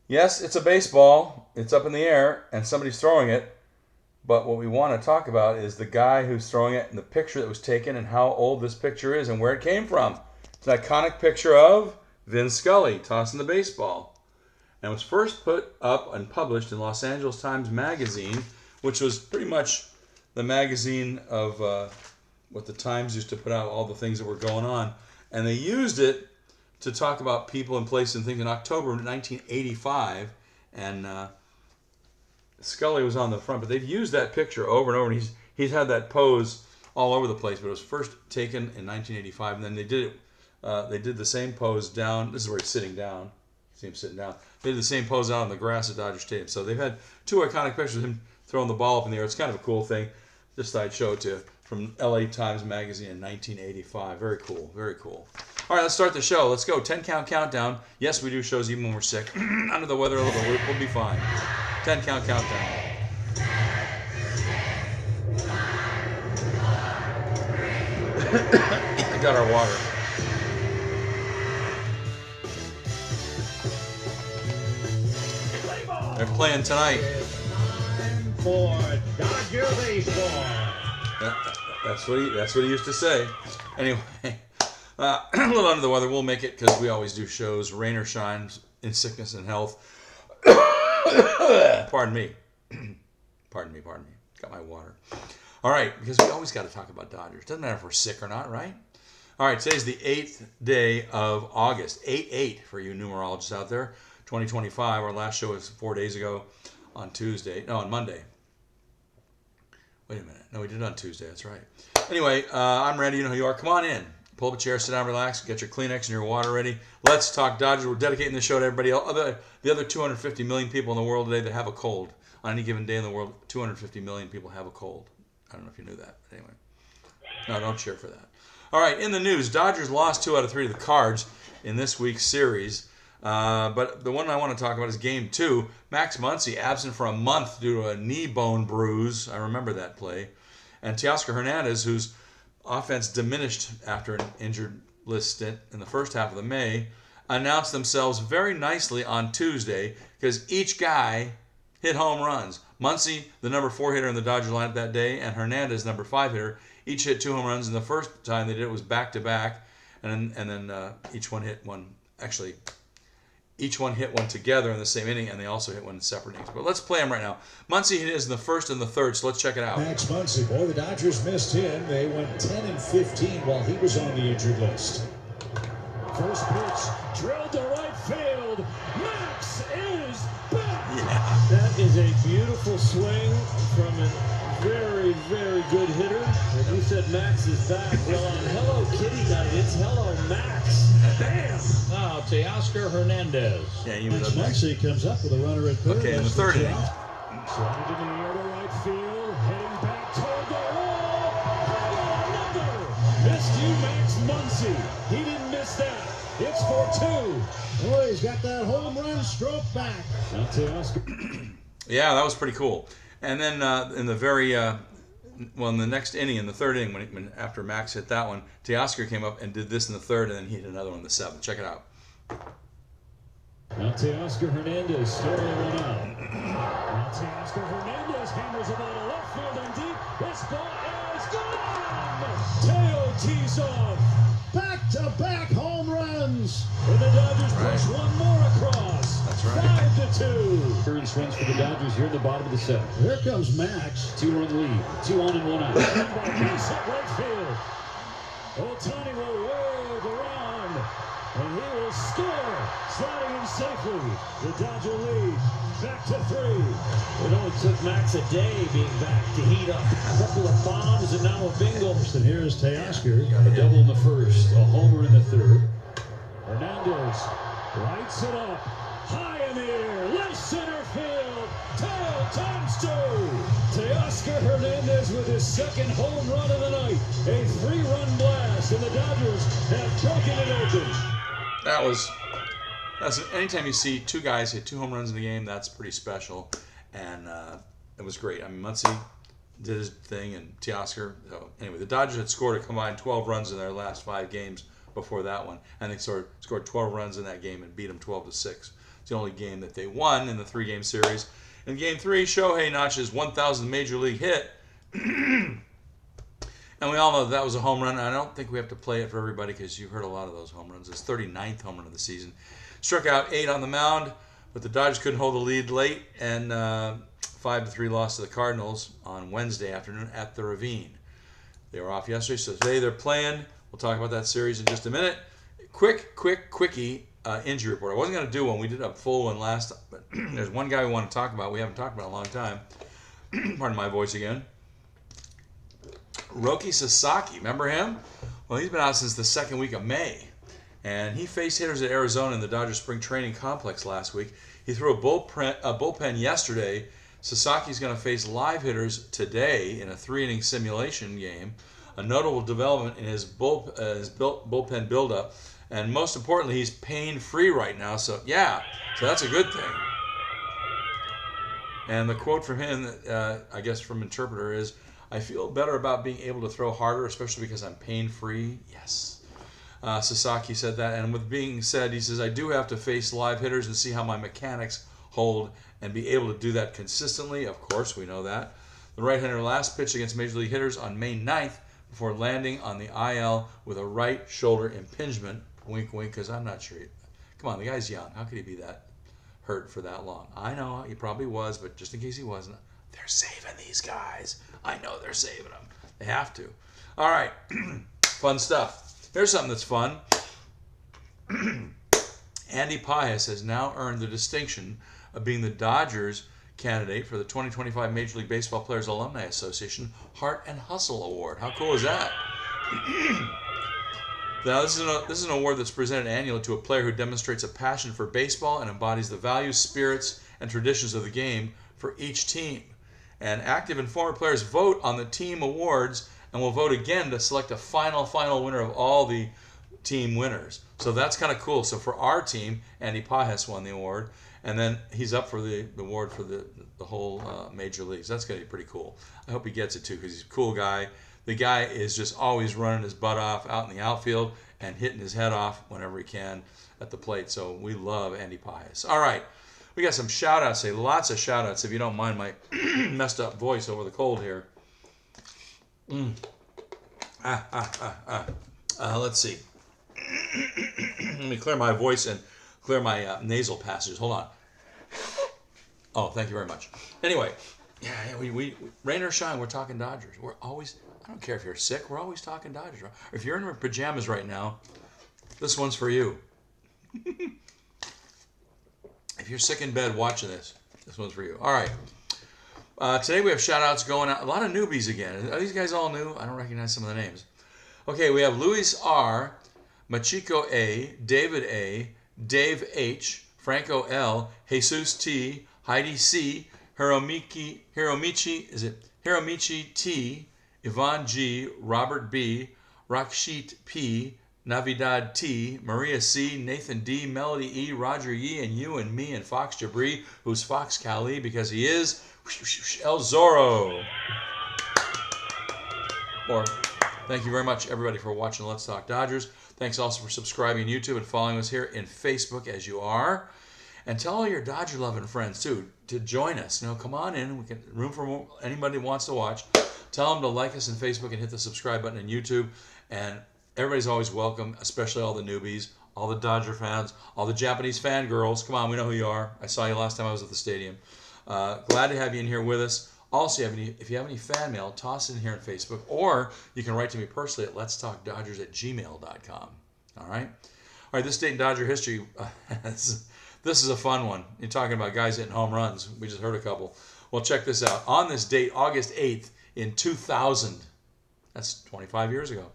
Yes, it's a baseball. It's up in the air, and somebody's throwing it. But what we want to talk about is the guy who's throwing it and the picture that was taken and how old this picture is and where it came from. It's an iconic picture of Vin Scully tossing the baseball. And it was first put up and published in Los Angeles Times Magazine, which was pretty much the magazine of what the Times used to put out, all the things that were going on. And they used it to talk about people and places and things in October of 1985. And Scully was on the front, but they've used that picture over and over. And he's had that pose all over the place, but it was first taken in 1985, and then they did it. They did the same pose down. This is where he's sitting down. See him sitting down. They did the same pose out on the grass at Dodger Stadium. So they've had two iconic pictures of him throwing the ball up in the air. It's kind of a cool thing. Just thought I'd show it to you from LA Times Magazine in 1985. Very cool. Very cool. All right, let's start the show. Let's go. 10 count countdown. Yes, we do shows even when we're sick. Under the weather a little bit. We'll be fine. 10 count countdown. I got our water. They're playing tonight. For Dodger baseball. That's what he used to say. Anyway, a little under the weather. We'll make it because we always do shows, rain or shine, in sickness and health. Pardon me. Pardon me. Got my water. All right, because we always got to talk about Dodgers. Doesn't matter if we're sick or not, right? All right, today's the 8th day of August. 8-8 for you numerologists out there. 2025. Our last show was 4 days ago on Tuesday. No, on Monday. Wait a minute. No, we did it on Tuesday. That's right. Anyway, I'm Randy. You know who you are. Come on in. Pull up a chair, sit down, relax, get your Kleenex and your water ready. Let's talk Dodgers. We're dedicating the show to everybody else. The other 250 million people in the world today that have a cold. On any given day in the world, 250 million people have a cold. I don't know if you knew that. But anyway. No, don't cheer for that. All right, in the news, Dodgers lost 2 out of 3 to the Cards in this week's series. But the one I want to talk about is Game 2. Max Muncy absent for a month due to a knee bone bruise. I remember that play. And Teoscar Hernandez, whose offense diminished after an injured list stint in the first half of the May, announced themselves very nicely on Tuesday because each guy hit home runs. Muncy, the number 4 hitter in the Dodger lineup that day, and Hernandez, number 5 hitter, each hit 2 home runs. And the first time they did it was back-to-back, and then each one hit one. Actually, each one hit one together in the same inning, and they also hit one in separate innings. But let's play them right now. Muncy is in the first and the third, so let's check it out. Max Muncy, boy, the Dodgers missed him. They went 10-15 while he was on the injured list. First pitch, drilled to right field. Max is back. Yeah. That is a beautiful swing from a very, very good hitter. And you said Max is back. Well, on Hello Kitty got it. It's Hello Max. Bam! Now, Teoscar Hernandez. Yeah, he Max was up next. Muncy comes up with a runner at third. Okay, in the third inning. Sliding to the air to right field. Heading back toward the wall. Another. Missed you, Max Muncy. He didn't miss that. It's for 2. Boy, he's got that home run stroke back. Now Teoscar. Yeah, that was pretty cool. And then in the next inning, in the third inning, when after Max hit that one, Teoscar came up and did this in the third, and then he hit another one in the 7th. Check it out. Now Teoscar Hernandez storing one out. Now Teoscar Hernandez hammers it out of left field and deep. This ball is gone. Teo tees off. Back-to-back home runs. And the Dodgers Right. push one more across. That's right. 5-2. Third swings for the Dodgers here in the bottom of the 7th. Here comes Max. 2-run lead. 2 on and 1 out. And by base at right field. Otani will wave around. And he will score. Sliding in safely. The Dodger lead. Back to 3. It only took Max a day being back to heat up. A couple of bombs and now a bingo. And here's Teoscar. A double in the first, a homer in the third. Hernandez lights it up. High in the air. Left center field. Teo times 2. Teoscar Hernandez with his second home run of the night. A 3-run blast. And the Dodgers have broken it open. That's anytime you see 2 guys hit 2 home runs in the game, that's pretty special. And it was great. I mean, Muncy did his thing, and Teoscar. So anyway, the Dodgers had scored a combined 12 runs in their last 5 games before that one, and they scored 12 runs in that game and beat them 12-6. It's the only game that they won in the 3-game series. In Game 3, Shohei notches 1,000th Major League hit. And we all know that was a home run. I don't think we have to play it for everybody because you've heard a lot of those home runs. His 39th home run of the season. Struck out 8 on the mound, but the Dodgers couldn't hold the lead late, and 5-3 loss to the Cardinals on Wednesday afternoon at the Ravine. They were off yesterday, so today they're playing. We'll talk about that series in just a minute. Quickie injury report. I wasn't going to do one. We did a full one last time, but there's one guy we want to talk about. We haven't talked about in a long time. Pardon my voice again. Roki Sasaki, remember him? Well, he's been out since the second week of May, and he faced hitters at Arizona in the Dodgers spring training complex last week. He threw a bullpen yesterday. Sasaki's going to face live hitters today in a 3-inning simulation game. A notable development in his bullpen buildup, and most importantly, he's pain-free right now. So that's a good thing. And the quote from him, I guess from interpreter, is, "I feel better about being able to throw harder, especially because I'm pain-free." Yes. Sasaki said that. And with being said, he says, "I do have to face live hitters and see how my mechanics hold and be able to do that consistently." Of course, we know that. The right-hander last pitched against Major League hitters on May 9th before landing on the IL with a right shoulder impingement. Wink, wink, because I'm not sure. Come on, the guy's young. How could he be that hurt for that long? I know he probably was, but just in case he wasn't, they're saving these guys. I know they're saving them. They have to. All right. Fun stuff. Here's something that's fun. Andy Pajes has now earned the distinction of being the Dodgers candidate for the 2025 Major League Baseball Players Alumni Association Heart and Hustle Award. How cool is that? Now, this is an award that's presented annually to a player who demonstrates a passion for baseball and embodies the values, spirits, and traditions of the game for each team. And active and former players vote on the team awards and will vote again to select a final winner of all the team winners. So that's kind of cool. So for our team, Andy Pajes won the award, and then he's up for the award for the whole major leagues. That's going to be pretty cool. I hope he gets it too, because he's a cool guy. The guy is just always running his butt off out in the outfield and hitting his head off whenever he can at the plate. So we love Andy Pajes. All right. We got some shout-outs today. Lots of shout-outs, if you don't mind my messed up voice over the cold here. Let's see. Let me clear my voice and clear my nasal passages. Hold on. Oh, thank you very much. Anyway, we rain or shine, we're talking Dodgers. We're always, I don't care if you're sick, we're always talking Dodgers. If you're in your pajamas right now, this one's for you. If you're sick in bed watching this one's for you. All right. Today we have shout-outs going out. A lot of newbies again. Are these guys all new? I don't recognize some of the names. Okay, we have Luis R., Machiko A., David A., Dave H., Franco L., Jesus T., Heidi C., Hiromichi T., Yvonne G., Robert B., Rakshit P., Navidad T., Maria C., Nathan D., Melody E., Roger E., and you and me and Fox Jabri, who's Fox Cali because he is El Zorro. Or thank you very much, everybody, for watching Let's Talk Dodgers. Thanks also for subscribing on YouTube and following us here in Facebook as you are. And tell all your Dodger-loving friends, too, to join us. Come on in. We can room for more, anybody who wants to watch. Tell them to like us on Facebook and hit the subscribe button on YouTube. And everybody's always welcome, especially all the newbies, all the Dodger fans, all the Japanese fangirls. Come on, we know who you are. I saw you last time I was at the stadium. Glad to have you in here with us. Also, if you have any fan mail, toss it in here on Facebook, or you can write to me personally at letstalkdodgers@gmail.com. All right? All right, this date in Dodger history, this is a fun one. You're talking about guys hitting home runs. We just heard a couple. Well, check this out. On this date, August 8th in 2000, that's 25 years ago,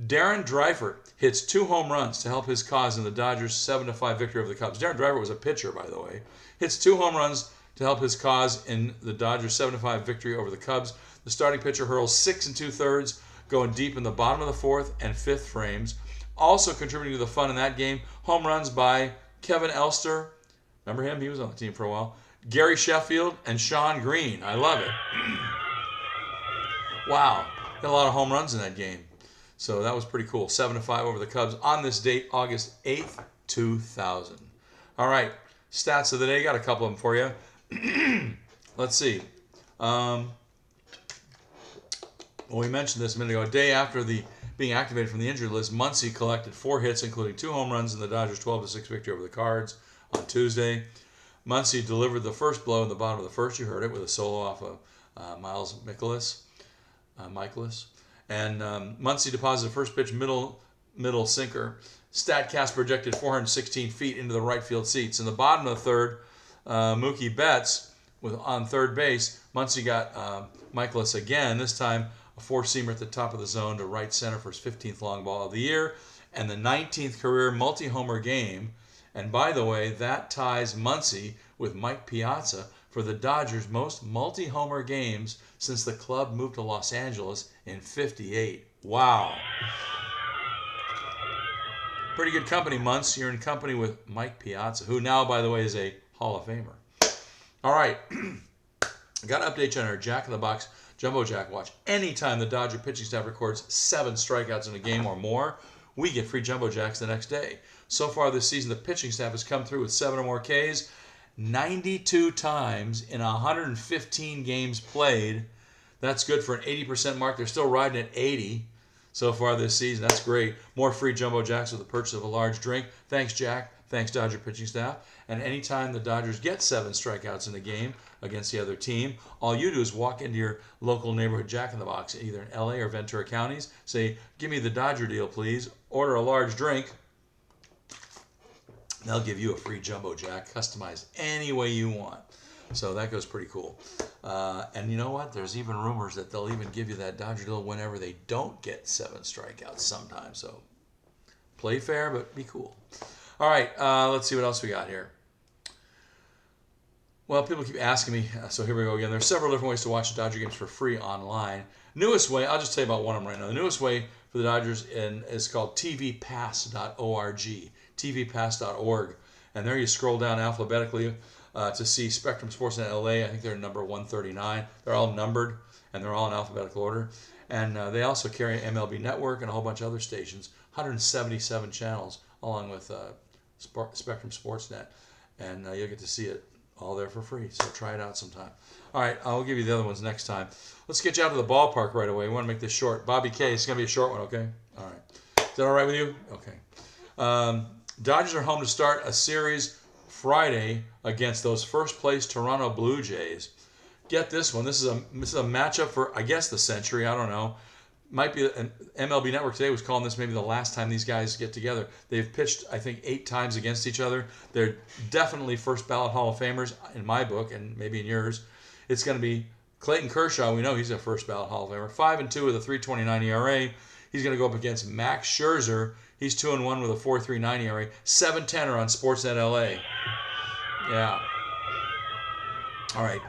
Darren Dreifert hits 2 home runs to help his cause in the Dodgers' 7-5 victory over the Cubs. Darren Dreifert was a pitcher, by the way. Hits 2 home runs to help his cause in the Dodgers' 7-5 victory over the Cubs. The starting pitcher hurls 6 2/3, going deep in the bottom of the 4th and 5th frames. Also contributing to the fun in that game, home runs by Kevin Elster. Remember him? He was on the team for a while. Gary Sheffield and Sean Green. I love it. Wow. Got a lot of home runs in that game. So that was pretty cool. 7-5 over the Cubs on this date, August 8th, 2000. All right. stats of the day. Got a couple of them for you. Let's see. Well, we mentioned this a minute ago. A day after the being activated from the injured list, Muncy collected 4 hits, including 2 home runs in the Dodgers' 12-6 victory over the Cards on Tuesday. Muncy delivered the first blow in the bottom of the first. You heard it with a solo off of Miles Mikolas. And Muncy deposited first pitch middle sinker. StatCast projected 416 feet into the right field seats. In the bottom of the third, Mookie Betts on third base. Muncy got Mikolas again, this time a 4-seamer at the top of the zone to right center for his 15th long ball of the year and the 19th career multi-homer game. And by the way, that ties Muncy with Mike Piazza for the Dodgers' most multi-homer games since the club moved to Los Angeles in '58. Wow. Pretty good company, Munce. You're in company with Mike Piazza, who now, by the way, is a Hall of Famer. All right. I got to update you on our Jack in the Box Jumbo Jack watch. Anytime the Dodger pitching staff records 7 strikeouts in a game or more, we get free Jumbo Jacks the next day. So far this season, the pitching staff has come through with 7 or more Ks 92 times in 115 games played. That's good for an 80% mark. They're still riding at 80 so far this season. That's great. More free Jumbo Jacks with the purchase of a large drink. Thanks, Jack. Thanks, Dodger pitching staff. And anytime the Dodgers get 7 strikeouts in a game against the other team, all you do is walk into your local neighborhood Jack in the Box, either in LA or Ventura counties, say, give me the Dodger deal, please. Order a large drink. They'll give you a free Jumbo Jack, customized any way you want. So that goes pretty cool. And you know what? There's even rumors that they'll even give you that Dodger deal whenever they don't get 7 strikeouts sometimes. So play fair, but be cool. All right, let's see what else we got here. Well, people keep asking me, so here we go again. There's several different ways to watch Dodger games for free online. Newest way, I'll just tell you about one of them right now. The newest way for the Dodgers is called tvpass.org, tvpass.org. And there you scroll down alphabetically to see Spectrum Sportsnet LA. I think they're number 139. They're all numbered, and they're all in alphabetical order. And they also carry MLB Network and a whole bunch of other stations, 177 channels, along with Spectrum Sportsnet. And you'll get to see it all there for free. So try it out sometime. All right, I'll give you the other ones next time. Let's get you out to the ballpark right away. We want to make this short. Bobby K, it's going to be a short one, okay? All right. Is that all right with you? Okay. Dodgers are home to start a series Friday against those first-place Toronto Blue Jays. Get this one. This is a matchup for, I guess, the century. I don't know. Might be an MLB Network today was calling this maybe the last time these guys get together. They've pitched, I think, 8 times against each other. They're definitely first ballot Hall of Famers in my book and maybe in yours. It's going to be Clayton Kershaw. We know he's a first ballot Hall of Famer. 5-2 with a 3.29 ERA. He's going to go up against Max Scherzer. He's 2-1 with a 4.39 ERA. 7-10 are on Sportsnet LA. Yeah. All right.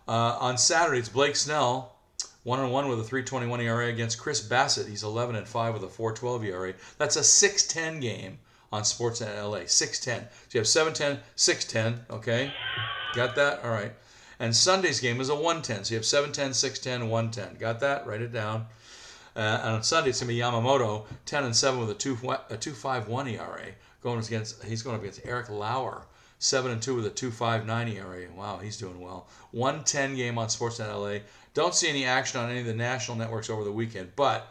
On Saturday, it's Blake Snell. 1-1 with a 3.21 ERA against Chris Bassett. He's 11-5 with a 4.12 ERA. That's a 6-10 game on Sportsnet LA. 6-10. So you have 7-10, 6-10. Okay, got that? All right. And Sunday's game is a 1-10. So you have 7-10, 6-10, 1-10. Got that? Write it down. And on Sunday it's gonna be Yamamoto, 10-7 with a 2.51 ERA. He's going up against Eric Lauer. 7-2 with a 2.59 ERA. Wow, he's doing well. 1-10 game on Sportsnet LA. Don't see any action on any of the national networks over the weekend, but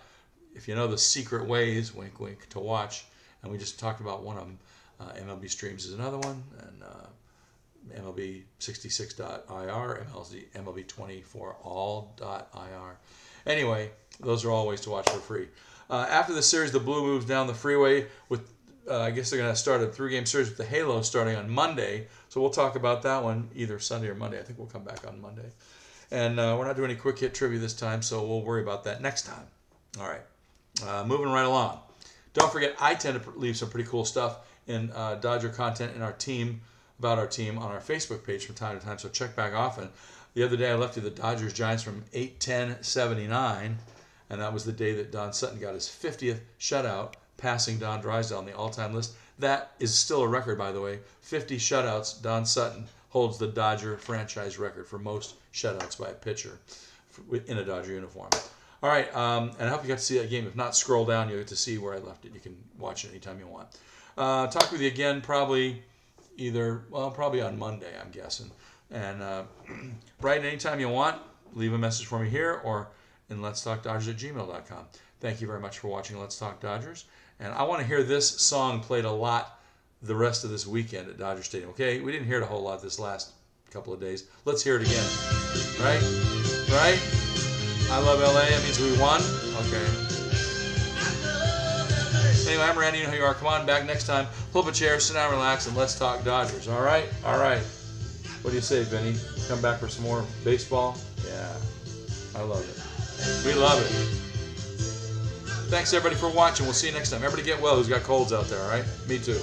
if you know the secret ways, wink, wink, to watch, and we just talked about one of them, MLB Streams is another one, and MLB 66.ir, MLB 24all.ir. Anyway, those are all ways to watch for free. After the series, the Blue moves down the freeway with I guess they're going to start a 3-game series with the Halo starting on Monday. So we'll talk about that one either Sunday or Monday. I think we'll come back on Monday. And we're not doing any quick hit trivia this time, so we'll worry about that next time. All right. Moving right along. Don't forget, I tend to leave some pretty cool stuff in Dodger content in our team, about our team, on our Facebook page from time to time, so check back often. The other day I left you the Dodgers-Giants from 8-10-79, and that was the day that Don Sutton got his 50th shutout, passing Don Drysdale on the all-time list. That is still a record, by the way. 50 shutouts. Don Sutton holds the Dodger franchise record for most shutouts by a pitcher in a Dodger uniform. All right, and I hope you got to see that game. If not, scroll down. You'll get to see where I left it. You can watch it anytime you want. Talk with you again probably either, well, probably on Monday, I'm guessing. And write anytime you want. Leave a message for me here or in letstalkdodgers@gmail.com. Thank you very much for watching Let's Talk Dodgers. And I want to hear this song played a lot the rest of this weekend at Dodger Stadium. Okay, we didn't hear it a whole lot this last couple of days. Let's hear it again. Right? Right? I love LA. It means we won. Okay. Anyway, I'm Randy. You know who you are. Come on back next time. Pull up a chair, sit down, relax, and let's talk Dodgers. All right? All right. What do you say, Vinny? Come back for some more baseball? Yeah. I love it. We love it. Thanks, everybody, for watching. We'll see you next time. Everybody get well who's got colds out there, all right? Me too.